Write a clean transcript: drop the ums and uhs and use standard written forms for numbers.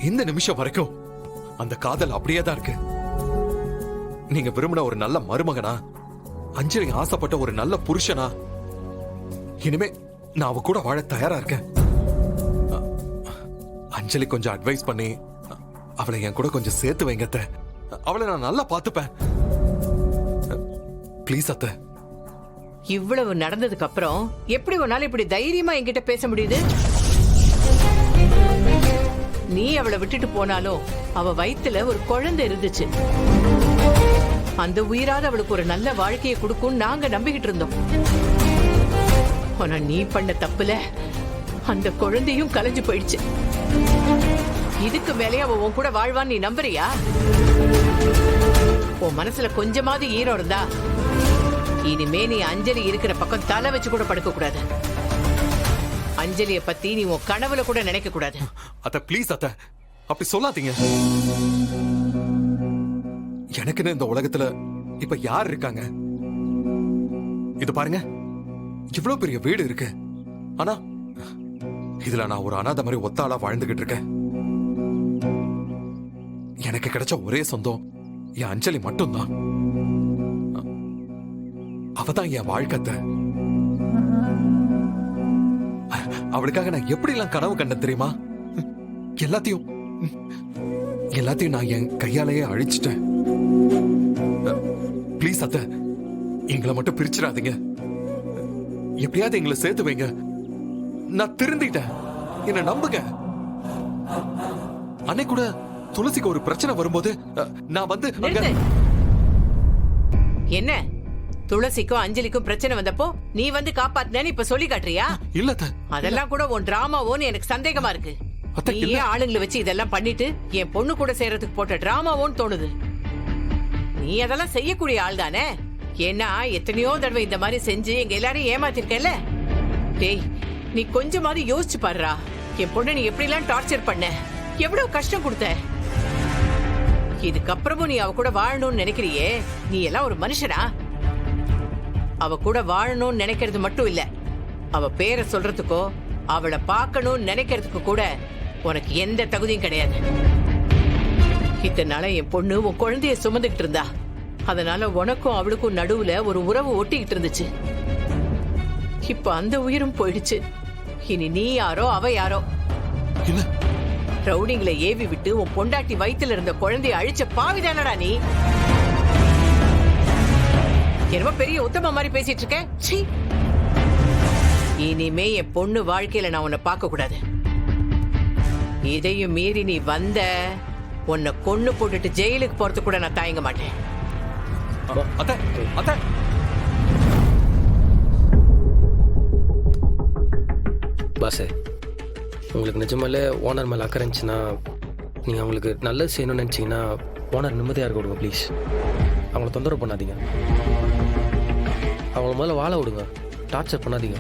இந்த நிமிஷம் வரைக்கும் அந்த காதல் அப்படியே தான் இருக்கு. நீங்க விரும்பின ஒரு நல்ல மருமகனா, அஞ்சலி ஆசைப்பட்ட ஒரு நல்ல புருஷனா, இனிமே நான் அவ கூட வாழ தயாரா இருக்கேன். அஞ்சலி கொஞ்சம் அட்வைஸ் பண்ணி அவளை என் கூட கொஞ்சம் சேர்த்து வைங்க அத்தை. அவளை நான் நல்லா பார்த்துப்பேன். ப்ளீஸ் அத்தை. இவ்வளவு நடந்ததுக்கு அப்புறம் எப்படி உன்னால இப்படி தைரியமா என்கிட்ட பேச முடியுது? நீ அவளை விட்டுட்டு போனாலும் அவ வயித்துல ஒரு குழந்தை இருந்துச்சு. அந்த உயிராத அவளுக்கு ஒரு நல்ல வாழ்க்கையை கொடுக்கும் நாங்க நம்பிக்கிட்டு இருந்தோம். ஆனா நீ பண்ண தப்புல அந்த குழந்தையும் கலைஞ்சு போயிடுச்சு. இதுக்கு மேலே அவ உன் கூட வாழ்வான்னு நீ நம்புறியா? உன் மனசுல கொஞ்சமாவது ஈரம் இருந்தா இனிமே நீ அஞ்சலி இருக்கிற பக்கம் தலை வச்சு கூட படுக்க கூடாது. அஞ்சலிய பத்தி நீ உன் கனவுல கூட நினைக்க கூடாது. அத்த ப்ளீஸ் அத்த, அப்படி சொல்லாதீங்க. எனக்குன்னு இந்த உலகத்துல இப்ப யார் இருக்காங்க? இது பாருங்க, இவ்வளவு பெரிய வீடு இருக்கு. ஆனா இதுல நான் ஒரு அனாதை மாதிரி ஒத்தாளா வாழ்ந்துகிட்டு இருக்கேன். எனக்கு கிடைச்ச ஒரே சொந்தம் என் அஞ்சலி மட்டும்தான். அவதான் என் வாழ்க்கை. அவளுக்காக நான் எப்படி எல்லாம் கனவு கண்டேன் தெரியுமா? எல்லாத்தையும் நான் என் கையாலேயே அழிச்சிட்டேன். ப்ளீஸ் அத்த, எங்களை மட்டும் பிரிச்சிடாதீங்க. எப்படியாவது எங்களை சேர்த்து வைங்க. நான் திருந்திட்டேன், என்ன நம்புங்க. அன்னைக்கு கூட துளசிக்கு ஒரு பிரச்சனை வரும்போது நான் வந்து என்ன துளசிக்கும் அஞ்சலிக்கும் பிரச்சனை வந்தப்போ நீ வந்து காப்பாத்தினேன்னு இப்ப சொல்லி காட்டுறியா? இல்ல, அதெல்லாம் கூட உன் டிராமாவோன்னு எனக்கு சந்தேகமா இருக்கு. நீ ஏன் ஆளுங்களை வச்சு இதெல்லாம் பண்ணிட்டு என் பொண்ணு கூட சேர்றதுக்கு போட்ட டிராமாவோன்னு தோணுது. நீ அதெல்லாம் செய்யக்கூடிய ஆள் தானே? ஏன்னா எத்தனையோ தடவை இந்த மாதிரி செஞ்சு எங்க எல்லாரையும் ஏமாத்திருக்கல. டேய், நீ கொஞ்சமாவது யோசிச்சு பாருடா. என் பொண்ணு நீ எப்படி எல்லாம் டார்ச்சர் பண்ண, எவ்வளவு கஷ்டம் கொடுத்த. இதுக்கப்புறமும் நீ அவ கூட வாழணும்னு நினைக்கிறியே, நீ எல்லாம் ஒரு மனுஷனா? அவ கூட வாழணும்னு நினைக்கிறது மட்டும் இல்ல, அவ பேரை சொல்றதுக்கோ அவளை பார்க்கணும்னு நினைக்கிறதுக்கு கூட உனக்கு எந்த தகுதியும் கிடையாது. இத்தனை நாள என் பொண்ணு உன் குழந்தைய சுமந்துகிட்டு இருந்தா, அதனால உனக்கும் அவளுக்கும் நடுவுல ஒரு உறவு ஒட்டிக்கிட்டு இருந்துச்சு. இப்ப அந்த உயிரும் போயிடுச்சு. இனி நீ யாரோ அவ யாரோ. ரவுடிங்களை ஏவி விட்டு உன் பொண்டாட்டி வயித்துல இருந்த குழந்தைய அழிச்ச பாவிதானடா நீ. என்னமோ பெரிய உத்தம மாதிரி பேசிட்டு இருக்க. இனிமே என் பொண்ணு வாழ்க்கையில நான் உன்னை பார்க்க கூடாது. இதையும் மீறி நீ வந்த, உன்னை கொன்னு போட்டுட்டு ஜெயிலுக்கு போறது கூட நான் தயங்க மாட்டேன். பாசே, உங்களுக்கு நிஜமாலே ஓனர் மேலே அக்கறை இருந்துச்சுன்னா, நீங்கள் அவங்களுக்கு நல்லது செய்யணும்னு நினச்சிங்கன்னா ஓனர் நிம்மதியாக இருக்க விடுங்க ப்ளீஸ். அவங்கள தொந்தரவு பண்ணாதீங்க. அவங்கள முதல்ல வாழ விடுங்க, டார்ச்சர் பண்ணாதீங்க.